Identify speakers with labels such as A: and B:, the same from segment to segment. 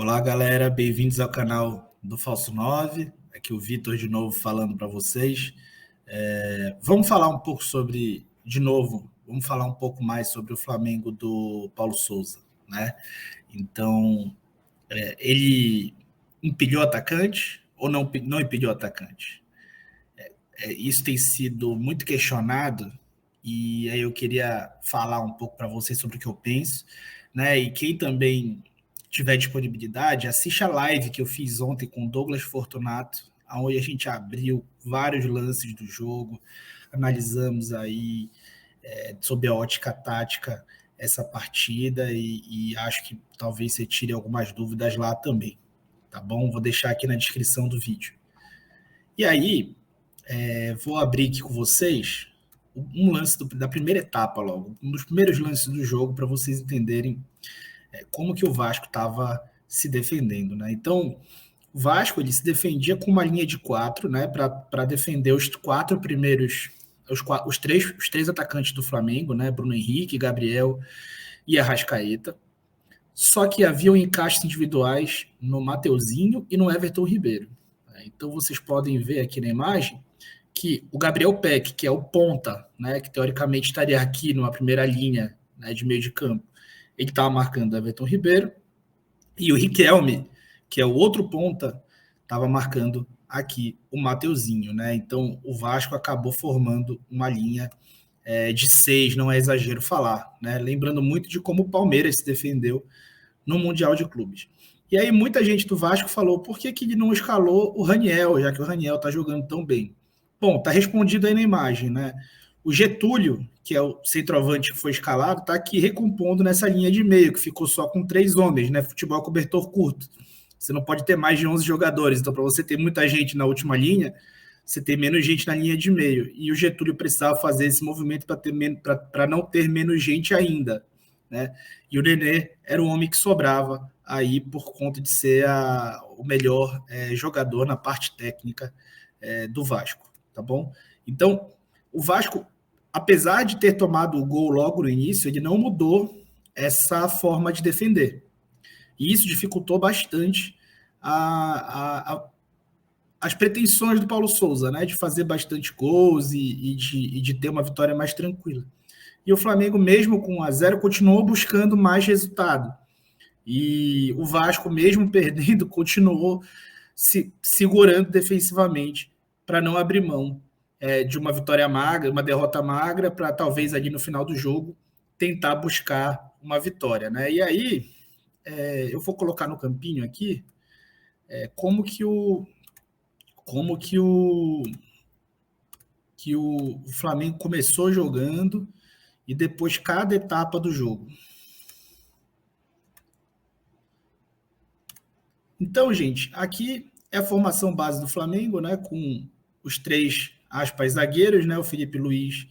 A: Olá, galera, bem-vindos ao canal do Falso 9. Aqui o Vitor de novo falando para vocês. Vamos falar um pouco vamos falar um pouco mais sobre o Flamengo do Paulo Souza, né? Então, ele empilhou atacante ou não empilhou atacante? Isso tem sido muito questionado e aí eu queria falar um pouco para vocês sobre o que eu penso, né? E quem também tiver disponibilidade, assiste a live que eu fiz ontem com o Douglas Fortunato, onde a gente abriu vários lances do jogo, analisamos aí sob a ótica tática essa partida e acho que talvez você tire algumas dúvidas lá também, tá bom? Vou deixar aqui na descrição do vídeo. E aí, vou abrir aqui com vocês um lance da primeira etapa logo, um dos primeiros lances do jogo para vocês entenderem como que o Vasco estava se defendendo, né? Então, o Vasco ele se defendia com uma linha de 4, né, para defender os quatro primeiros, os três atacantes do Flamengo, né, Bruno Henrique, Gabriel e Arrascaeta. Só que havia encaixes individuais no Mateuzinho e no Everton Ribeiro. Então, vocês podem ver aqui na imagem que o Gabriel Peck, que é o ponta, né, que teoricamente estaria aqui numa primeira linha, né, de meio de campo, ele estava marcando o Everton Ribeiro, e o Riquelme, que é o outro ponta, estava marcando aqui o Mateuzinho, né? Então o Vasco acabou formando uma linha de 6, não é exagero falar, né? Lembrando muito de como o Palmeiras se defendeu no Mundial de Clubes. E aí muita gente do Vasco falou, por que ele não escalou o Raniel, já que o Raniel está jogando tão bem? Bom, tá respondido aí na imagem, né? O Getúlio, que é o centroavante que foi escalado, está aqui recompondo nessa linha de meio, que ficou só com 3 homens, né? Futebol cobertor curto. Você não pode ter mais de 11 jogadores. Então, para você ter muita gente na última linha, você tem menos gente na linha de meio. E o Getúlio precisava fazer esse movimento para não ter menos gente ainda, né? E o Nenê era o homem que sobrava aí por conta de ser o melhor jogador na parte técnica do Vasco, tá bom? Então, o Vasco, apesar de ter tomado o gol logo no início, ele não mudou essa forma de defender. E isso dificultou bastante as pretensões do Paulo Souza, né? De fazer bastante gols e de ter uma vitória mais tranquila. E o Flamengo, mesmo com 1-0, continuou buscando mais resultado. E o Vasco, mesmo perdendo, continuou se segurando defensivamente para não abrir mão de uma vitória magra, uma derrota magra, para talvez ali no final do jogo tentar buscar uma vitória, né? E aí eu vou colocar no campinho aqui como que o Flamengo começou jogando e depois cada etapa do jogo. Então, gente, aqui é a formação base do Flamengo, né? Com os 3 zagueiros, né? O Felipe Luiz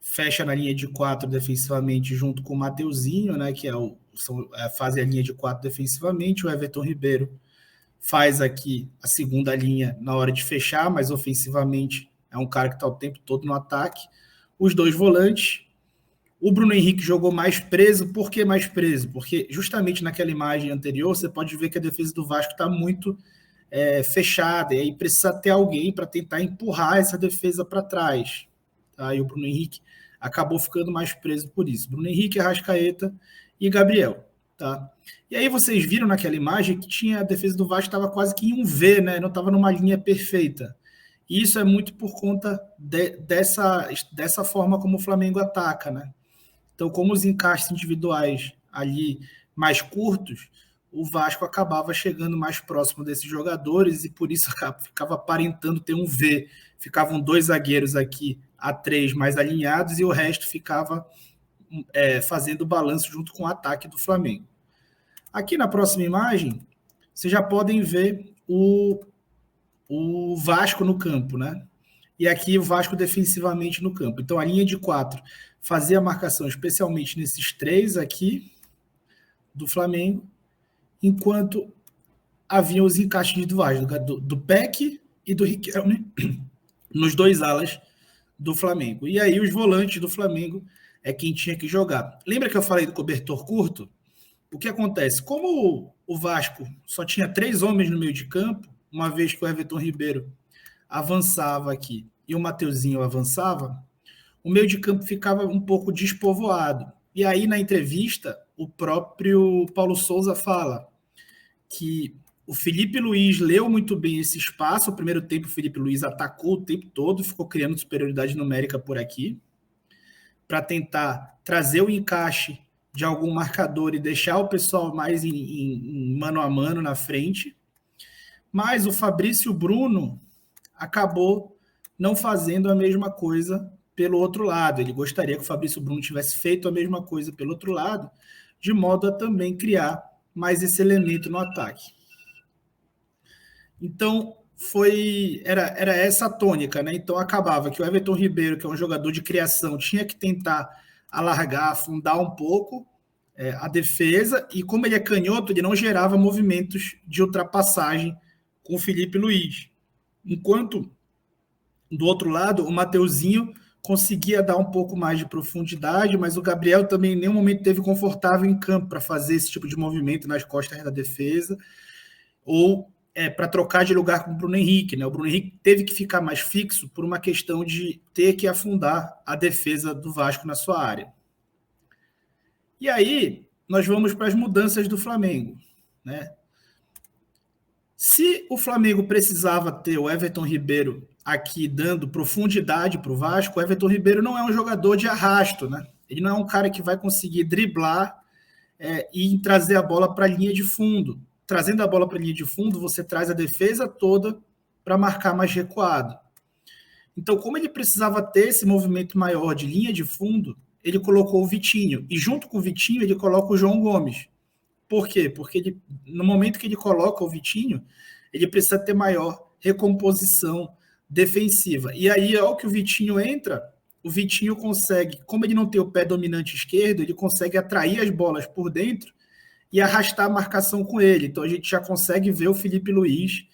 A: fecha na linha de 4 defensivamente junto com o Mateuzinho, né? Que faz a linha de 4 defensivamente. O Everton Ribeiro faz aqui a segunda linha na hora de fechar, mas ofensivamente é um cara que está o tempo todo no ataque. Os 2 volantes. O Bruno Henrique jogou mais preso. Por que mais preso? Porque justamente naquela imagem anterior, você pode ver que a defesa do Vasco está muito fechada, e aí precisa ter alguém para tentar empurrar essa defesa para trás. Tá? E o Bruno Henrique acabou ficando mais preso por isso. Bruno Henrique, Arrascaeta e Gabriel. Tá? E aí vocês viram naquela imagem que a defesa do Vasco estava quase que em um V, né? Não estava numa linha perfeita. E isso é muito por conta dessa forma como o Flamengo ataca, né? Então, como os encaixes individuais ali mais curtos, o Vasco acabava chegando mais próximo desses jogadores e por isso ficava aparentando ter um V. Ficavam 2 zagueiros aqui a 3 mais alinhados e o resto ficava fazendo balanço junto com o ataque do Flamengo. Aqui na próxima imagem, vocês já podem ver o Vasco no campo, né? E aqui o Vasco defensivamente no campo. Então, a linha de 4 fazia a marcação, especialmente nesses 3 aqui do Flamengo, enquanto havia os encaixes do Vasco, do Peck e do Riquelme, nos 2 alas do Flamengo. E aí os volantes do Flamengo é quem tinha que jogar. Lembra que eu falei do cobertor curto? o que acontece? Como o Vasco só tinha 3 homens no meio de campo, uma vez que o Everton Ribeiro avançava aqui e o Mateuzinho avançava, o meio de campo ficava um pouco despovoado. E aí, na entrevista, o próprio Paulo Souza fala que o Felipe Luiz leu muito bem esse espaço. O primeiro tempo, o Felipe Luiz atacou o tempo todo, ficou criando superioridade numérica por aqui, para tentar trazer o encaixe de algum marcador e deixar o pessoal mais em mano a mano na frente. Mas o Fabrício Bruno acabou não fazendo a mesma coisa pelo outro lado. Ele gostaria que o Fabrício Bruno tivesse feito a mesma coisa pelo outro lado, de modo a também criar mais esse elemento no ataque. Então, era essa a tônica, né? Então, acabava que o Everton Ribeiro, que é um jogador de criação, tinha que tentar alargar, afundar um pouco a defesa, e como ele é canhoto, ele não gerava movimentos de ultrapassagem com o Felipe Luiz. Enquanto, do outro lado, o Mateuzinho conseguia dar um pouco mais de profundidade, mas o Gabriel também em nenhum momento esteve confortável em campo para fazer esse tipo de movimento nas costas da defesa, ou para trocar de lugar com o Bruno Henrique. Né? O Bruno Henrique teve que ficar mais fixo por uma questão de ter que afundar a defesa do Vasco na sua área. E aí, nós vamos para as mudanças do Flamengo. Né? Se o Flamengo precisava ter o Everton Ribeiro aqui dando profundidade para o Vasco, o Everton Ribeiro não é um jogador de arrasto, né? Ele não é um cara que vai conseguir driblar e trazer a bola para a linha de fundo. Trazendo a bola para a linha de fundo, você traz a defesa toda para marcar mais recuado. Então, como ele precisava ter esse movimento maior de linha de fundo, ele colocou o Vitinho. E junto com o Vitinho, ele coloca o João Gomes. Por quê? Porque no momento que ele coloca o Vitinho, ele precisa ter maior recomposição defensiva. E aí, ao que o Vitinho entra, o Vitinho consegue, como ele não tem o pé dominante esquerdo, ele consegue atrair as bolas por dentro e arrastar a marcação com ele. Então, a gente já consegue ver o Felipe Luiz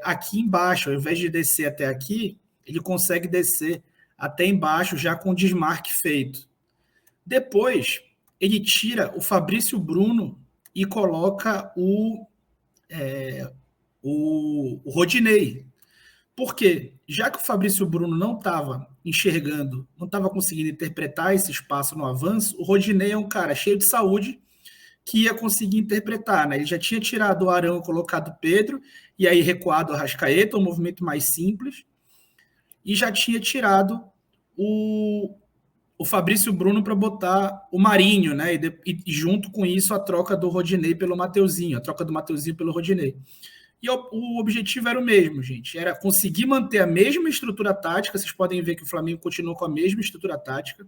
A: aqui embaixo. Ao invés de descer até aqui, ele consegue descer até embaixo, já com o desmarque feito. Depois, ele tira o Fabrício Bruno e coloca o Rodinei. Por quê? Já que o Fabrício Bruno não estava enxergando, não estava conseguindo interpretar esse espaço no avanço, o Rodinei é um cara cheio de saúde que ia conseguir interpretar. Né? Ele já tinha tirado o Arão e colocado o Pedro, e aí recuado o Arrascaeta, um movimento mais simples, e já tinha tirado o Fabrício Bruno para botar o Marinho, né? E junto com isso a troca do Rodinei pelo Mateuzinho, a troca do Mateuzinho pelo Rodinei. E o objetivo era o mesmo, gente, era conseguir manter a mesma estrutura tática. Vocês podem ver que o Flamengo continuou com a mesma estrutura tática,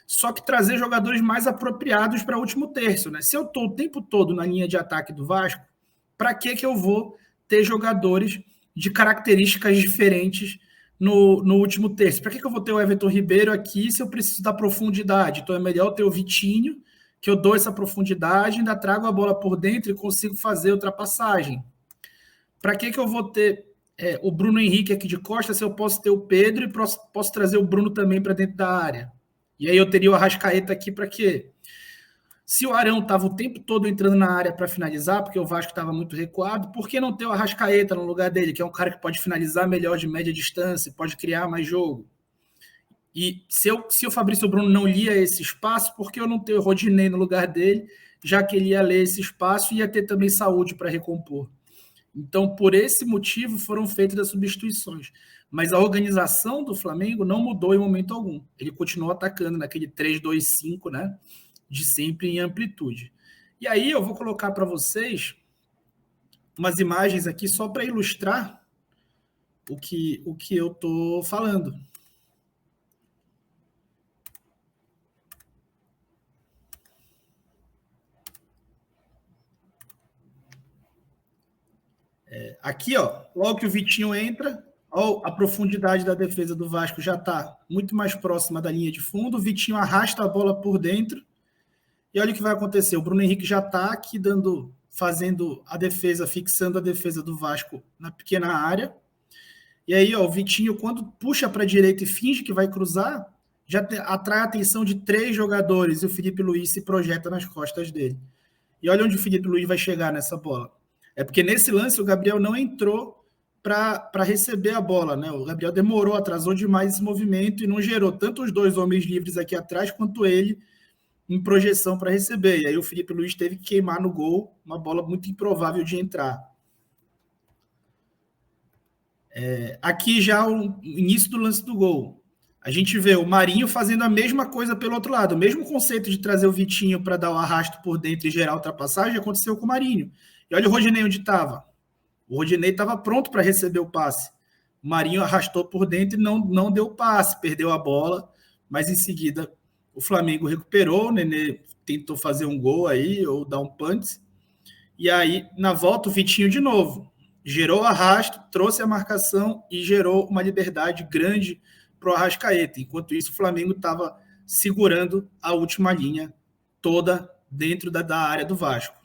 A: só que trazer jogadores mais apropriados para o último terço, né? Se eu estou o tempo todo na linha de ataque do Vasco, para que eu vou ter jogadores de características diferentes no último terço? Para que eu vou ter o Everton Ribeiro aqui se eu preciso da profundidade? Então é melhor ter o Vitinho, que eu dou essa profundidade, ainda trago a bola por dentro e consigo fazer ultrapassagem. Para que eu vou ter o Bruno Henrique aqui de costas se eu posso ter o Pedro e posso trazer o Bruno também para dentro da área? E aí eu teria o Arrascaeta aqui para quê? Se o Arão estava o tempo todo entrando na área para finalizar, porque o Vasco estava muito recuado, por que não ter o Arrascaeta no lugar dele, que é um cara que pode finalizar melhor de média distância, pode criar mais jogo? E se o Fabrício Bruno não lia esse espaço, por que eu não ter o Rodinei no lugar dele, já que ele ia ler esse espaço e ia ter também saúde para recompor? Então, por esse motivo, foram feitas as substituições. Mas a organização do Flamengo não mudou em momento algum. Ele continuou atacando naquele 3-2-5, né? De sempre em amplitude. E aí eu vou colocar para vocês umas imagens aqui só para ilustrar o que eu estou falando. Aqui, ó, logo que o Vitinho entra, ó, a profundidade da defesa do Vasco já está muito mais próxima da linha de fundo. O Vitinho arrasta a bola por dentro. E olha o que vai acontecer. O Bruno Henrique já está aqui fazendo a defesa, fixando a defesa do Vasco na pequena área. E aí, ó, o Vitinho, quando puxa para a direita e finge que vai cruzar, já atrai a atenção de 3 jogadores e o Felipe Luiz se projeta nas costas dele. E olha onde o Felipe Luiz vai chegar nessa bola. É porque nesse lance o Gabriel não entrou para receber a bola, né? O Gabriel demorou, atrasou demais esse movimento e não gerou tanto os dois homens livres aqui atrás quanto ele em projeção para receber. E aí o Felipe Luiz teve que queimar no gol, uma bola muito improvável de entrar. Aqui já o início do lance do gol. A gente vê o Marinho fazendo a mesma coisa pelo outro lado. O mesmo conceito de trazer o Vitinho para dar o arrasto por dentro e gerar a ultrapassagem aconteceu com o Marinho. E olha o Rodinei onde estava. O Rodinei estava pronto para receber o passe. O Marinho arrastou por dentro e não deu o passe, perdeu a bola, mas em seguida o Flamengo recuperou, o Nenê tentou fazer um gol aí, ou dar um punch, e aí na volta o Vitinho de novo. Gerou o arrasto, trouxe a marcação e gerou uma liberdade grande para o Arrascaeta. Enquanto isso, o Flamengo estava segurando a última linha toda dentro da área do Vasco.